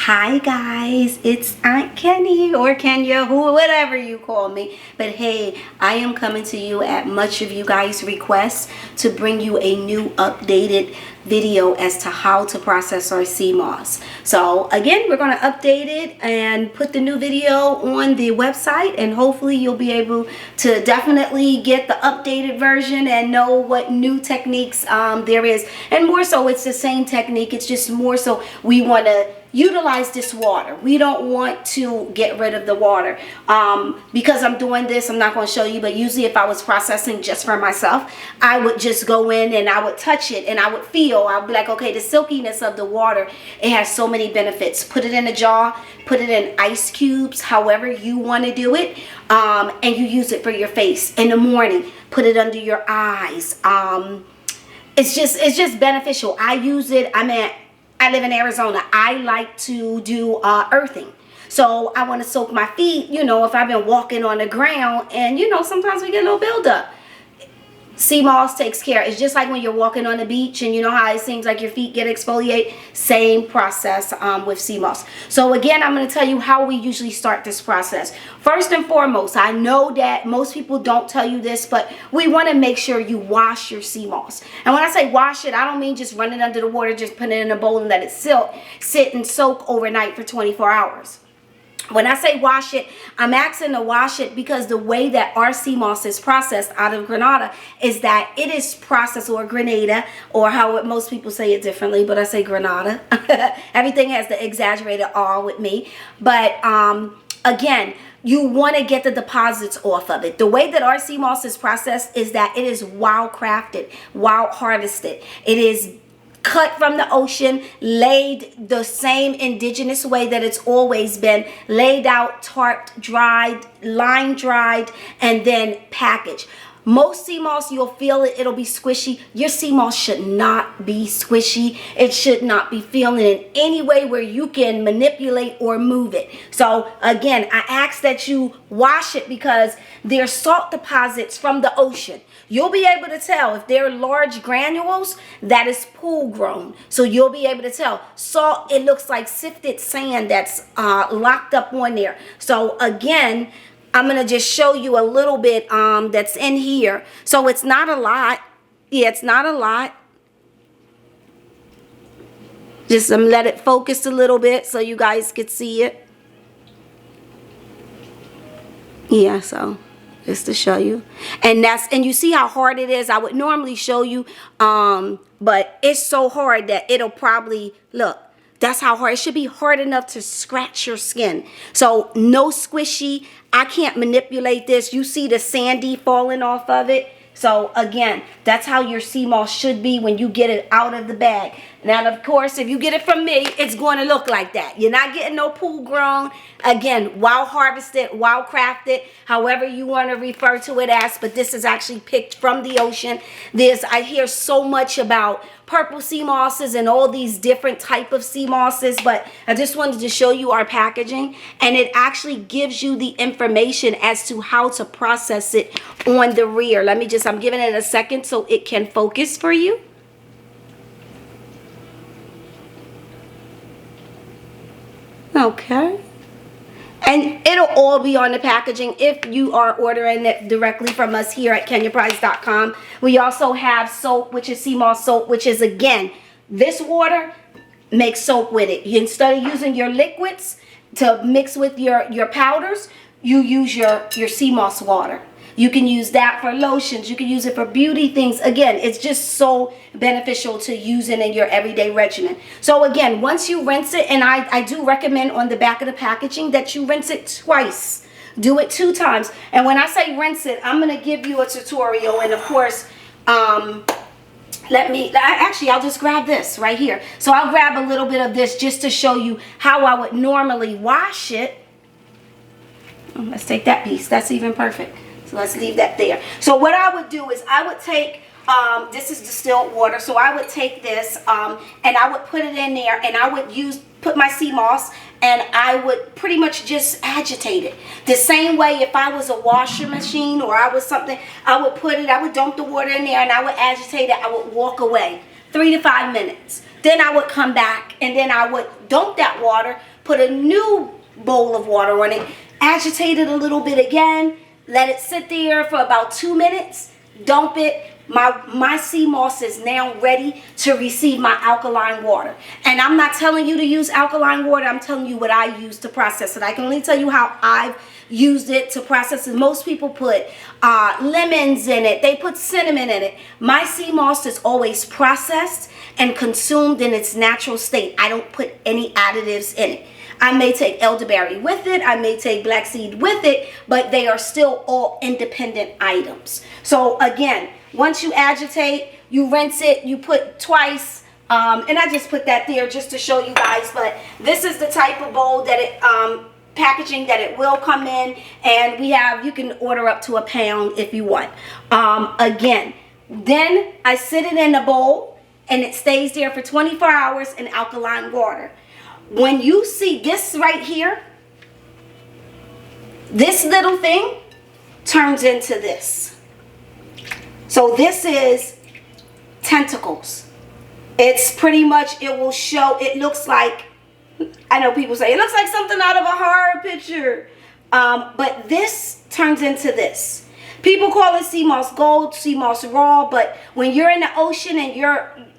Hi guys, it's Aunt Kenny or Kenya, whatever you call me. But hey, I am coming to you at much of you guys' requests to bring you a new updated video as to how to process our CMOS. So again, we're going to update it and put the new video on the website, and hopefully you'll be able to definitely get the updated version and know what new techniques there is. And more so, it's the same technique, it's just more so we want to utilize this water. We don't want to get rid of the water. Because I'm doing this, I'm not going to show you, but usually if I was processing just for myself, I would just go in and I would touch it and I would feel, I'll be like, okay, the silkiness of the water, it has so many benefits. Put it in a jar, put it in ice cubes, however you want to do it, and you use it for your face in the morning. Put it under your eyes. It's just beneficial. I use it. I live in Arizona. I like to do earthing. So I want to soak my feet, if I've been walking on the ground, and sometimes we get a little buildup. Sea moss takes care. It's just like when you're walking on the beach and you know how it seems like your feet get exfoliate. Same process with sea moss. So again, I'm going to tell you how we usually start this process. First and foremost, I know that most people don't tell you this, but we want to make sure you wash your sea moss. And when I say wash it, I don't mean just run it under the water, just put it in a bowl and let it sit and soak overnight for 24 hours. When I say wash it, I'm asking to wash it because the way that our sea moss is processed out of Grenada is that it is processed, or Grenada, or how most people say it differently, but I say Grenada. Everything has the exaggerated R with me. But again, you want to get the deposits off of it. The way that our sea moss is processed is that it is wild crafted, wild harvested. It is cut from the ocean, laid the same indigenous way that it's always been, laid out, tarped, dried, line dried, and then packaged. Most sea moss, you'll feel it, it'll be squishy. Your sea moss should not be squishy. It should not be feeling in any way where you can manipulate or move it. So again, I ask that you wash it because there's salt deposits from the ocean. You'll be able to tell if they're large granules, that is pool grown. So you'll be able to tell. Salt, it looks like sifted sand that's locked up on there. So again, I'm going to just show you a little bit that's in here. So it's not a lot. Yeah, it's not a lot. Just let it focus a little bit so you guys could see it. Yeah, so just to show you. And you see how hard it is. I would normally show you, but it's so hard that it'll probably, look. That's how hard. It should be hard enough to scratch your skin. So no squishy. I can't manipulate this. You see the sandy falling off of it. So again, that's how your sea moss should be when you get it out of the bag. Now, of course, if you get it from me, it's going to look like that. You're not getting no pool grown. Again, wild harvested, wild crafted, however you want to refer to it as. But this is actually picked from the ocean. I hear so much about purple sea mosses and all these different type of sea mosses, but I just wanted to show you our packaging, and it actually gives you the information as to how to process it on the rear. I'm giving it a second so it can focus for you. Okay. And it'll all be on the packaging if you are ordering it directly from us here at KenyaPrice.com. We also have soap, which is sea moss soap, which is, again, this water, make soap with it. Instead of using your liquids to mix with your powders, you use your sea moss water. You can use that for lotions. You can use it for beauty things. Again, it's just so beneficial to use it in your everyday regimen. So again, once you rinse it, and I do recommend on the back of the packaging that you rinse it twice. Do it 2 times. And when I say rinse it, I'm going to give you a tutorial. And of course, I'll just grab this right here. So I'll grab a little bit of this just to show you how I would normally wash it. Let's take that piece. That's even perfect. So let's leave that there. So what I would do is I would take, this is distilled water, so I would take this and I would put it in there, and I would put my sea moss, and I would pretty much just agitate it. The same way if I was a washer machine or I was something, I would dump the water in there and I would agitate it. I would walk away 3 to 5 minutes. Then I would come back and then I would dump that water, put a new bowl of water on it, agitate it a little bit again, let it sit there for about 2 minutes, dump it. My sea moss is now ready to receive my alkaline water. And I'm not telling you to use alkaline water. I'm telling you what I use to process it. I can only tell you how I've used it to process it. Most people put lemons in it. They put cinnamon in it. My sea moss is always processed and consumed in its natural state. I don't put any additives in it. I may take elderberry with it, I may take black seed with it, but they are still all independent items. So again, once you agitate, you rinse it, you put twice, and I just put that there just to show you guys, but this is the type of bowl that it, packaging that it will come in, and you can order up to £1 pound if you want. Again, then I sit it in a bowl, and it stays there for 24 hours in alkaline water. When you see this right here, this little thing turns into this. So this is tentacles. It's pretty much, it will show, it looks like, I know people say, it looks like something out of a horror picture. But this turns into this. People call it sea moss gold, sea moss raw, but when you're in the ocean and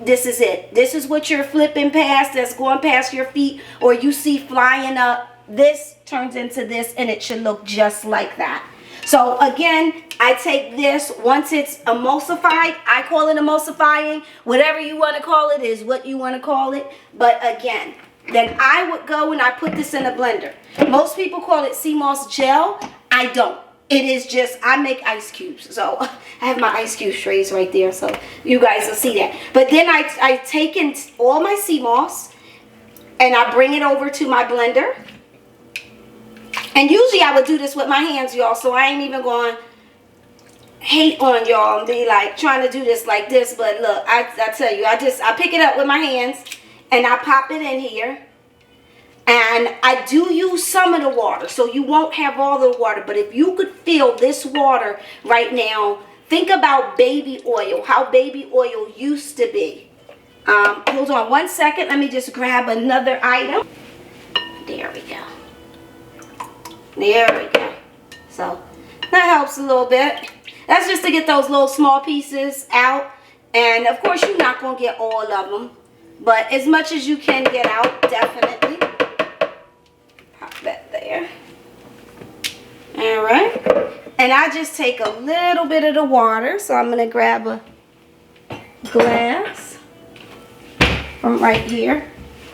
this is it. This is what you're flipping past, that's going past your feet, or you see flying up. This turns into this, and it should look just like that. So again, I take this, once it's emulsified, I call it emulsifying. Whatever you want to call it is what you want to call it. But again, then I would go and I put this in a blender. Most people call it sea moss gel. I don't. It is just, I make ice cubes. So I have my ice cube trays right there, so you guys will see that. But then I take in all my sea moss and I bring it over to my blender. And usually I would do this with my hands, y'all, so I ain't even going to hate on y'all and be like trying to do this like this. But look, I tell you, I pick it up with my hands and I pop it in here. And I do use some of the water, so you won't have all the water. But if you could feel this water right now, think about baby oil, how baby oil used to be. Hold on 1 second. Let me just grab another item. There we go. There we go. So that helps a little bit. That's just to get those little small pieces out. And of course, you're not going to get all of them. But as much as you can get out, definitely. That there. All right, and I just take a little bit of the water, so I'm going to grab a glass from right here.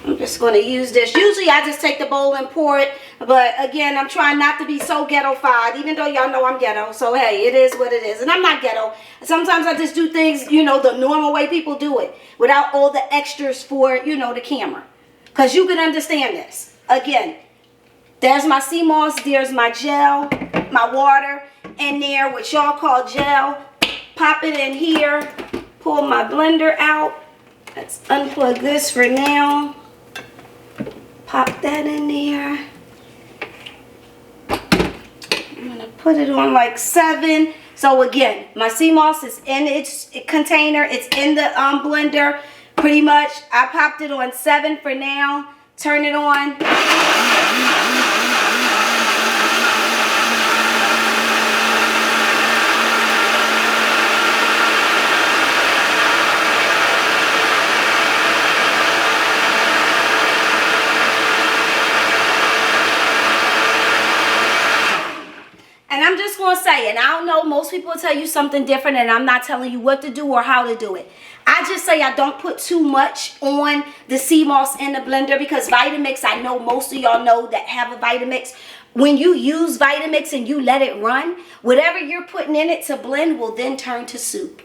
I'm just going to use this. Usually I just take the bowl and pour it, but again, I'm trying not to be so ghetto-fied, even though y'all know I'm ghetto, so hey, it is what it is. And I'm not ghetto. Sometimes I just do things, you know, the normal way people do it, without all the extras for, you know, the camera, because you can understand this. Again, there's my sea moss, there's my gel, my water in there, what y'all call gel. Pop it in here, pull my blender out. Let's unplug this for now. Pop that in there. I'm gonna put it on like 7. So again, my sea moss is in its container, it's in the blender. Pretty much, I popped it on 7 for now. Turn it on. And I'm just going to say, and I don't know, most people will tell you something different, and I'm not telling you what to do or how to do it. I just say I don't put too much on the sea moss in the blender, because Vitamix, I know most of y'all know that have a Vitamix. When you use Vitamix and you let it run, whatever you're putting in it to blend will then turn to soup.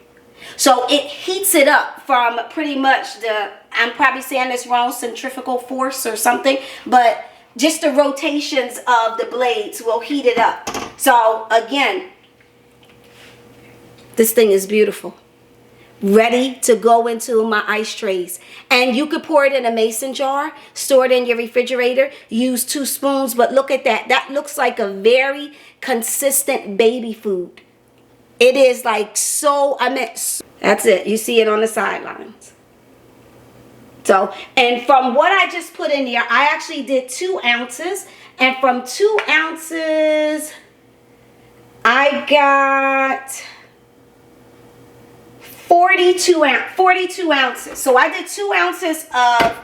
So it heats it up from pretty much the, I'm probably saying this wrong, centrifugal force or something, but just the rotations of the blades will heat it up. So again, this thing is beautiful. Ready to go into my ice trays. And you could pour it in a mason jar, store it in your refrigerator, use 2 spoons, but look at that. That looks like a very consistent baby food. It is like so, that's it. You see it on the sidelines. So, and from what I just put in there, I actually did 2 ounces. And from 2 ounces, I got 42 ounces. So I did 2 ounces of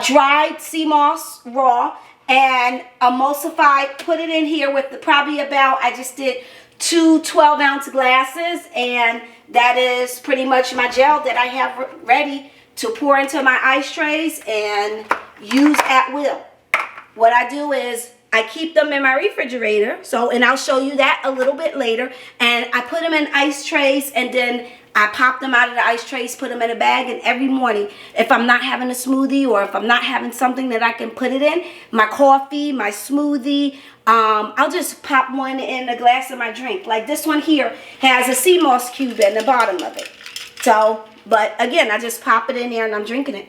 dried sea moss raw and emulsified, put it in here with probably about, I just did 2 12-ounce glasses, and that is pretty much my gel that I have ready to pour into my ice trays and use at will. What I do is I keep them in my refrigerator, and I'll show you that a little bit later, and I put them in ice trays, and then I pop them out of the ice trays, put them in a bag, and every morning, if I'm not having a smoothie or if I'm not having something that I can put it in, my coffee, my smoothie, I'll just pop one in a glass of my drink. Like this one here has a sea moss cube in the bottom of it. So, but again, I just pop it in there and I'm drinking it.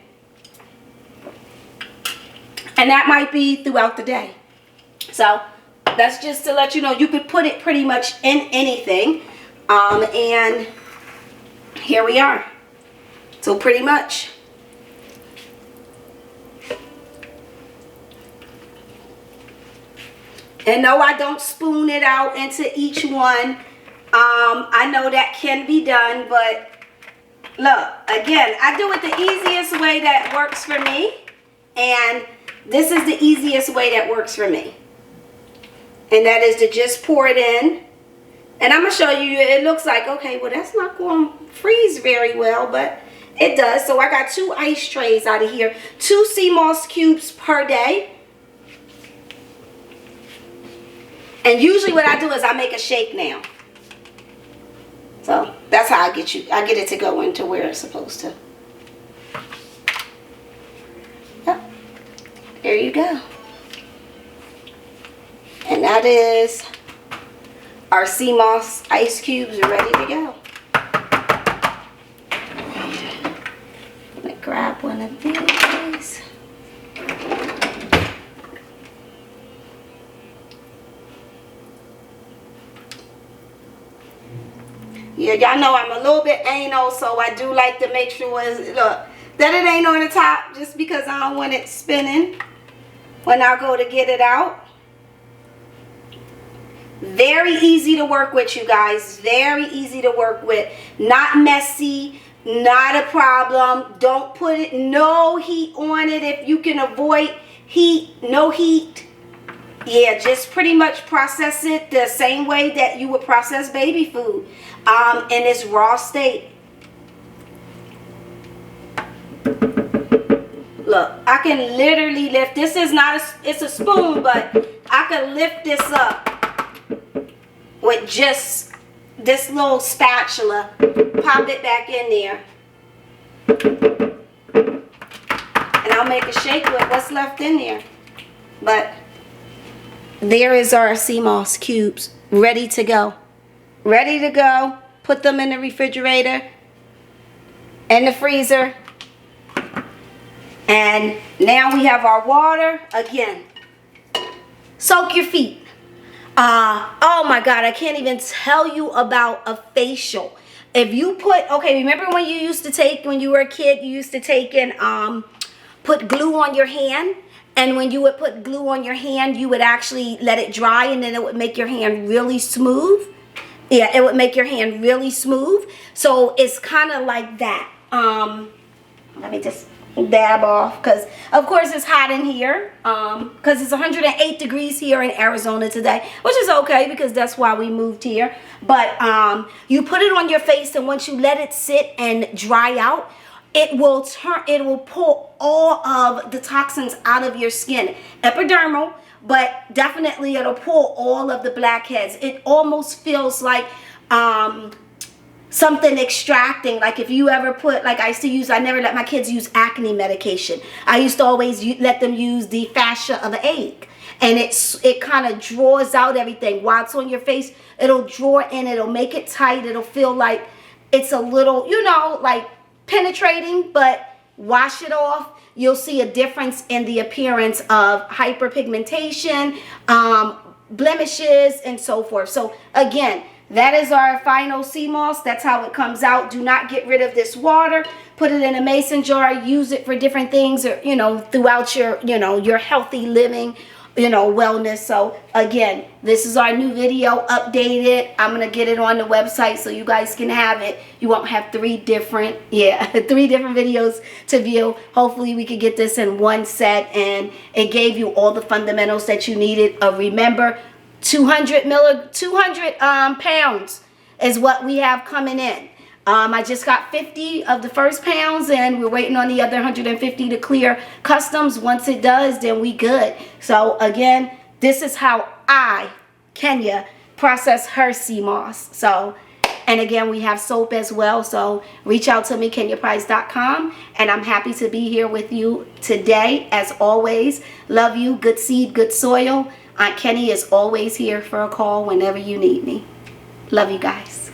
And that might be throughout the day. So, that's just to let you know, you could put it pretty much in anything. And here we are. So pretty much. And no, I don't spoon it out into each one. I know that can be done, but look, again, I do it the easiest way that works for me. And this is the easiest way that works for me. And that is to just pour it in. And I'm going to show you, it looks like, okay, well, that's not going to freeze very well, but it does. So I got 2 ice trays out of here. 2 sea moss cubes per day. And usually what I do is I make a shake now. So that's how I get it to go into where it's supposed to. Yep. There you go. And that is our sea moss ice cubes are ready to go. Let me grab one of these. Yeah, y'all know I'm a little bit anal, so I do like to make sure, look, that it ain't on the top just because I don't want it spinning when I go to get it out. Very easy to work with, you guys. Very easy to work with. Not messy. Not a problem. Don't put it, no heat on it if you can avoid heat. No heat. Yeah, just pretty much process it the same way that you would process baby food in its raw state. Look, I can literally lift. This is not it's a spoon, but I can lift this up with just this little spatula. Pop it back in there. And I'll make a shake with what's left in there. But there is our sea moss cubes ready to go. Ready to go. Put them in the refrigerator and the freezer. And now we have our water. Again, soak your feet. Oh my God, I can't even tell you about a facial. If you put, okay, remember when you used to take, when you were a kid, you used to take and put glue on your hand? And when you would put glue on your hand, you would actually let it dry, and then it would make your hand really smooth. Yeah, it would make your hand really smooth. So it's kind of like that. Let me just dab off, because of course it's hot in here, because it's 108 degrees here in Arizona today, which is okay because that's why we moved here. But you put it on your face, and once you let it sit and dry out, it will pull all of the toxins out of your skin. Epidermal, but definitely it'll pull all of the blackheads. It almost feels like something extracting. Like if you ever put, like I used to use, I never let my kids use acne medication. I used to always let them use the fascia of an egg. And it kind of draws out everything. While it's on your face, it'll draw in, it'll make it tight. It'll feel like it's a little, you know, like penetrating, but wash it off. You'll see a difference in the appearance of hyperpigmentation, blemishes, and so forth. So again, that is our final sea moss. That's how it comes out. Do not get rid of this water. Put it in a mason jar. Use it for different things, or throughout your your healthy living, wellness. So again, this is our new video, updated. I'm gonna get it on the website so you guys can have it. You won't have three different videos to view. Hopefully we could get this in one set, and it gave you all the fundamentals that you needed. Remember, 200 pounds is what we have coming in. I just got 50 of the first pounds, and we're waiting on the other 150 to clear customs. Once it does, then we good. So again, this is how Kenya, process her sea moss. So, and again, we have soap as well. So reach out to me, KenyaPrice.com, and I'm happy to be here with you today. As always, love you. Good seed, good soil. Aunt Kenny is always here for a call whenever you need me. Love you guys.